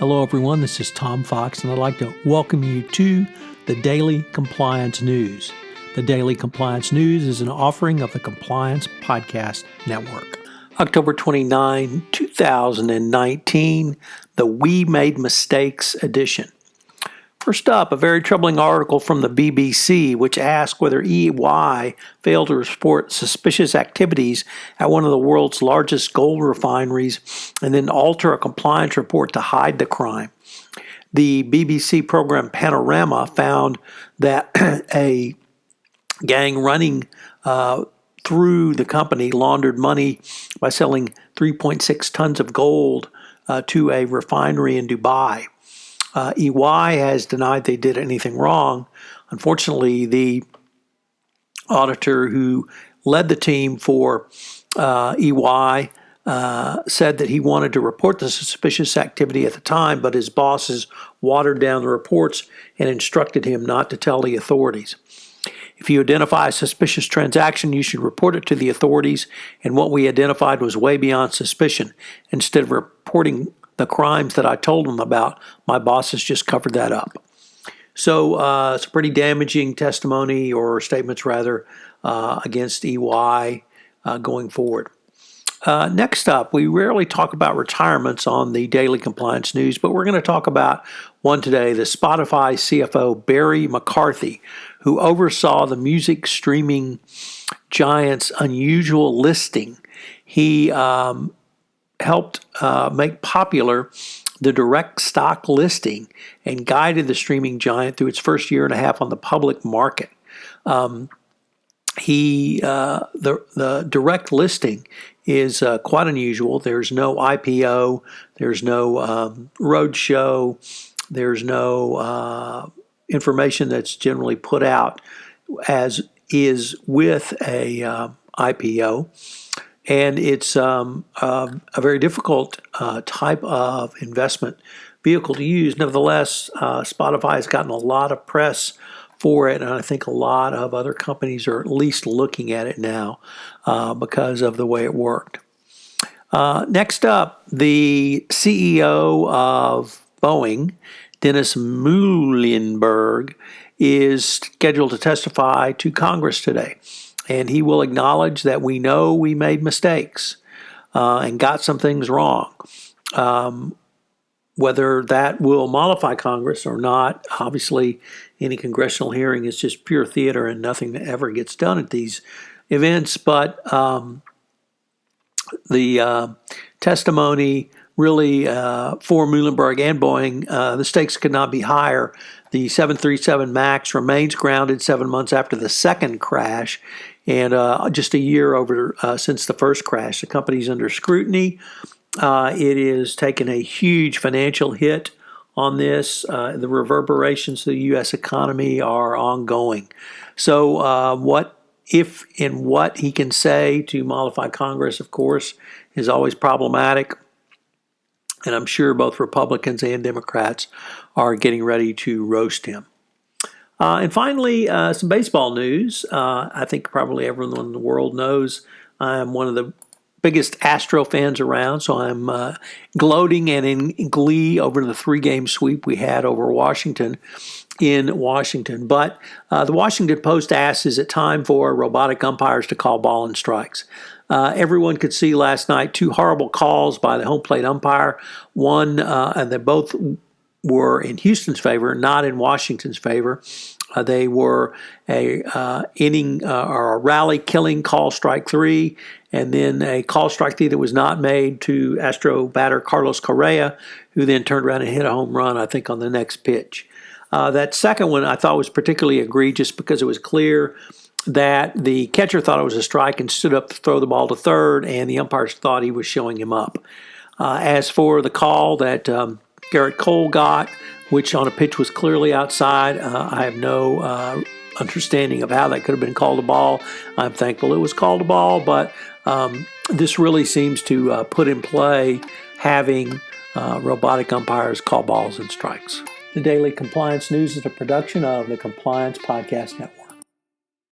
Hello, everyone. This is Tom Fox, and I'd like to welcome you to the Daily Compliance News. The Daily Compliance News is an offering of the Compliance Podcast Network. October 29, 2019, the We Made Mistakes edition. First up, a very troubling article from the BBC, which asked whether EY failed to report suspicious activities at one of the world's largest gold refineries and then alter a compliance report to hide the crime. The BBC program Panorama found that a gang running through the company laundered money by selling 3.6 tons of gold to a refinery in Dubai. EY has denied they did anything wrong. Unfortunately, the auditor who led the team for EY said that he wanted to report the suspicious activity at the time, but his bosses watered down the reports and instructed him not to tell the authorities. If you identify a suspicious transaction, you should report it to the authorities, and what we identified was way beyond suspicion. Instead of reporting the crimes that I told them about, my bosses just covered that up. So it's a pretty damaging testimony, or statements rather, against EY going forward. Next up, we rarely talk about retirements on the Daily Compliance News, but we're going to talk about one today, the Spotify CFO Barry McCarthy, who oversaw the music streaming giant's unusual listing. He helped make popular the direct stock listing and guided the streaming giant through its first year and a half on the public market. The direct listing is quite unusual. There's no IPO, there's no roadshow, there's no information that's generally put out as is with a IPO. And it's a very difficult type of investment vehicle to use. Nevertheless, Spotify has gotten a lot of press for it, and I think a lot of other companies are at least looking at it now because of the way it worked. Next up, the CEO of Boeing, Dennis Muilenburg, is scheduled to testify to Congress today. And he will acknowledge that we know we made mistakes and got some things wrong. Whether that will mollify Congress or not, obviously any congressional hearing is just pure theater and nothing that ever gets done at these events. But the testimony really for Muilenburg and Boeing, the stakes could not be higher. The 737 MAX remains grounded 7 months after the second crash, and just a year over since the first crash. The company's under scrutiny. It is taken a huge financial hit on this. The reverberations to the U.S. economy are ongoing. So what he can say to mollify Congress, of course, is always problematic. And I'm sure both Republicans and Democrats are getting ready to roast him. And finally, some baseball news. I think probably everyone in the world knows I'm one of the biggest Astro fans around, so I'm gloating and in glee over the 3-game sweep we had over Washington in Washington. But the Washington Post asks, is it time for robotic umpires to call ball and strikes? Everyone could see last night 2 horrible calls by the home plate umpire. One, and they both were in Houston's favor, not in Washington's favor. They were a inning or a rally killing call strike 3, and then a call strike 3 that was not made to Astro batter Carlos Correa, who then turned around and hit a home run, I think, on the next pitch. That second one I thought was particularly egregious because it was clear that the catcher thought it was a strike and stood up to throw the ball to third, and the umpires thought he was showing him up. As for the call that Garrett Cole got, which on a pitch was clearly outside, I have no understanding of how that could have been called a ball. I'm thankful it was called a ball, but this really seems to put in play having robotic umpires call balls and strikes. The Daily Compliance News is a production of the Compliance Podcast Network.